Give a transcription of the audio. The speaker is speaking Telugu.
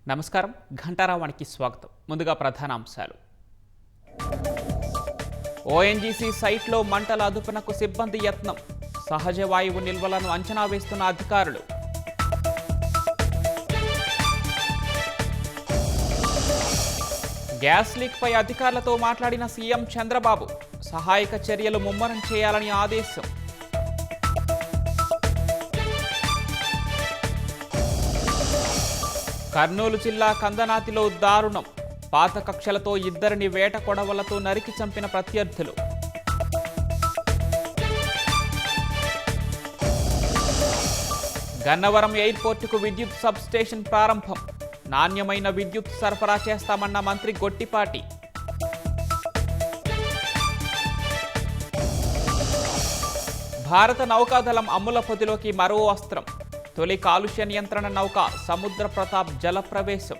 నమస్కారం. ఘంటారావానికి స్వాగతం. ముందుగా ప్రధానాంశాలు. ఓఎన్జీసీ సైట్లో మంటల అదుపునకు సిబ్బంది యత్నం. సహజ వాయువు నిల్వలను అంచనా వేస్తున్న అధికారులు. గ్యాస్ లీక్పై అధికారులతో మాట్లాడిన సీఎం చంద్రబాబు. సహాయక చర్యలు ముమ్మరం చేయాలని ఆదేశం. కర్నూలు జిల్లా కందనాతిలో దారుణం. పాత కక్షలతో ఇద్దరిని వేట కొడవలతో నరికి చంపిన ప్రత్యర్థులు. గన్నవరం ఎయిర్పోర్టుకు విద్యుత్ సబ్ స్టేషన్ ప్రారంభం. నాణ్యమైన విద్యుత్ సరఫరా చేస్తామన్న మంత్రి గొట్టిపాటి. భారత నౌకాదళం అమ్ముల పొదిలోకి మరో అస్త్రం. తొలి కాలుష్య నియంత్రణ నౌక సముద్ర ప్రతాప్ జల ప్రవేశం.